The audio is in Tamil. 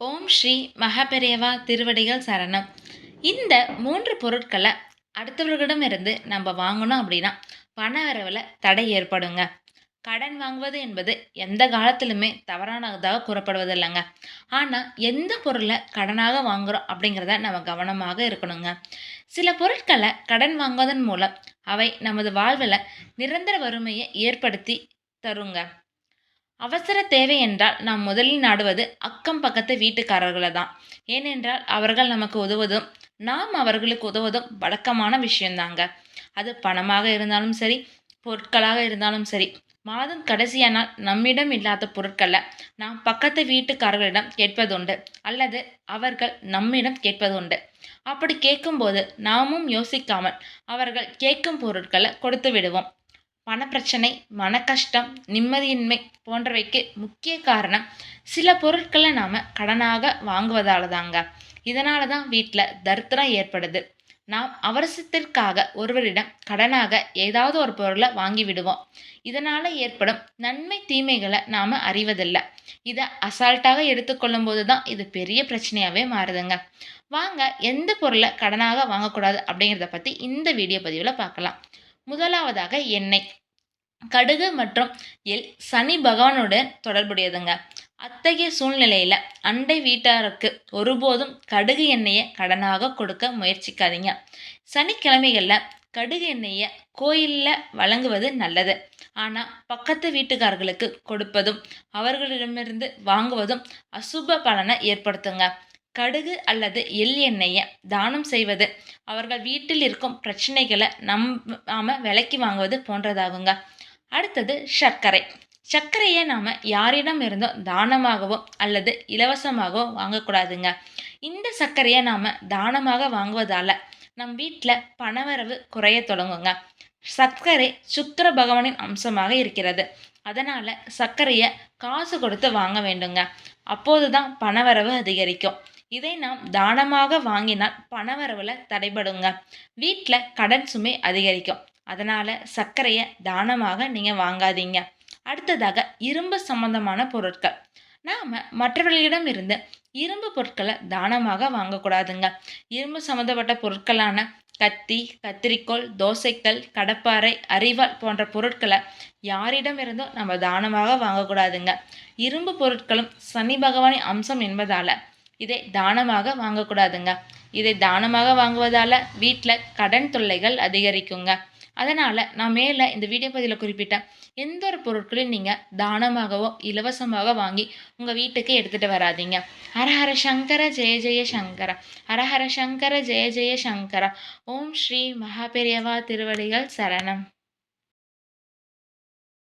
ஓம் ஸ்ரீ மகாபெரியவா திருவடிகள் சரணம். இந்த 3 பொருட்கள அடுத்தவர்களிடமிருந்து நம்ம வாங்கணும் அப்படின்னா, பண வரவுல தடை ஏற்படுங்க. கடன் வாங்குவது என்பது எந்த காலத்திலுமே தவறானதாக கூறப்படுவதில்லங்க. ஆனா, எந்த பொருள கடனாக வாங்குறோம் அப்படிங்கிறத நம்ம கவனமாக இருக்கணுங்க. சில பொருட்கள கடன் வாங்குவதன் மூலம், அவை நமது வாழ்வுல நிரந்தர வறுமையை ஏற்படுத்தி தருங்க. அவசர தேவை என்றால் நாம் முதலில் நாடுவது அக்கம் பக்கத்து வீட்டுக்காரர்களை தான். ஏனென்றால் அவர்கள் நமக்கு உதவுவதும் நாம் அவர்களுக்கு உதவுவதும் வழக்கமான விஷயம்தாங்க. அது பணமாக இருந்தாலும் சரி, பொருட்களாக இருந்தாலும் சரி. மாதம் கடைசியானால் நம்மிடம் இல்லாத பொருட்களை நாம் பக்கத்து வீட்டுக்காரர்களிடம் கேட்பதுண்டு, அல்லது அவர்கள் நம்மிடம் கேட்பதுண்டு. அப்படி கேட்கும்போது நாமும் யோசிக்காமல் அவர்கள் கேட்கும் பொருட்களை கொடுத்து விடுவோம். பணப்பிரச்சனை, மனக்கஷ்டம், நிம்மதியின்மை போன்றவைக்கு முக்கிய காரணம் சில பொருட்களை நாம கடனாக வாங்குவதால தாங்க. இதனால தான் வீட்டில் தரித்திரம் ஏற்படுது. நாம் அவசரத்திற்காக ஒருவரிடம் கடனாக ஏதாவது ஒரு பொருளை வாங்கி விடுவோம். இதனால ஏற்படும் நன்மை தீமைகளை நாம அறிவதில்லை. இதை அசால்ட்டாக எடுத்துக்கொள்ளும் போது தான் இது பெரிய பிரச்சனையாவே மாறுதுங்க. வாங்க, எந்த பொருளை கடனாக வாங்கக்கூடாது அப்படிங்கிறத பத்தி இந்த வீடியோ பதிவில் பார்க்கலாம். முதலாவதாக எண்ணெய். கடுகு மற்றும் எள் சனி பகவானுடன் தொடர்புடையதுங்க. அத்தகைய சூழ்நிலையில அண்டை வீட்டாருக்கு ஒருபோதும் கடுகு எண்ணெயை கடனாக கொடுக்க முயற்சிக்காதீங்க. சனிக்கிழமைகள்ல கடுகு எண்ணெயை கோயில்ல வழங்குவது நல்லது. ஆனா பக்கத்து வீட்டுக்காரர்களுக்கு கொடுப்பதும் அவர்களிடமிருந்து வாங்குவதும் அசுப பலனை ஏற்படுத்துங்க. கடுகு அல்லது எள் எண்ணெயை தானம் செய்வது அவர்கள் வீட்டில் இருக்கும் பிரச்சனைகளை நாம விலைக்கு வாங்குவது போன்றதாகுங்க. அடுத்தது சர்க்கரை. சர்க்கரையை நாம யாரிடம் இருந்தும் தானமாகவோ அல்லது இலவசமாகவோ வாங்கக்கூடாதுங்க. இந்த சர்க்கரையை நாம தானமாக வாங்குவதால நம் வீட்டில் பணவரவு குறைய தொடங்குங்க. சர்க்கரை சுக்கிர பகவானின் அம்சமாக இருக்கிறது. அதனால சர்க்கரையை காசு கொடுத்து வாங்க வேண்டுங்க. அப்போதுதான் பணவரவு அதிகரிக்கும். இதை நாம் தானமாக வாங்கினால் பணவரவுல தடைபடுங்க. வீட்டில் கடன் சுமை அதிகரிக்கும். அதனால சர்க்கரையை தானமாக நீங்க வாங்காதீங்க. அடுத்ததாக இரும்பு சம்பந்தமான பொருட்கள். நாம மற்றவர்களிடம் இருந்து இரும்பு பொருட்களை தானமாக வாங்கக்கூடாதுங்க. இரும்பு சம்பந்தப்பட்ட பொருட்களான கத்தி, கத்திரிக்கோல், தோசைக்கல், கடப்பாரை, அரிவாள் போன்ற பொருட்களை யாரிடம் இருந்தும் நம்ம தானமாக வாங்கக்கூடாதுங்க. இரும்பு பொருட்களும் சனி பகவானின் அம்சம் என்பதால இதை தானமாக வாங்கக்கூடாதுங்க. இதை தானமாக வாங்குவதால வீட்டில் கடன் தொல்லைகள் அதிகரிக்குங்க. அதனால நான் மேலே இந்த வீடியோ பதிவில் குறிப்பிட்ட எந்த ஒரு பொருட்களையும் நீங்கள் தானமாகவோ இலவசமாக வாங்கி உங்கள் வீட்டுக்கு எடுத்துகிட்டு வராதீங்க. ஹரஹர சங்கர ஜெய ஜெய சங்கர, ஹரஹர சங்கர ஜெய ஜெய சங்கர. ஓம் ஸ்ரீ மகாபெரியவா திருவடிகள் சரணம்.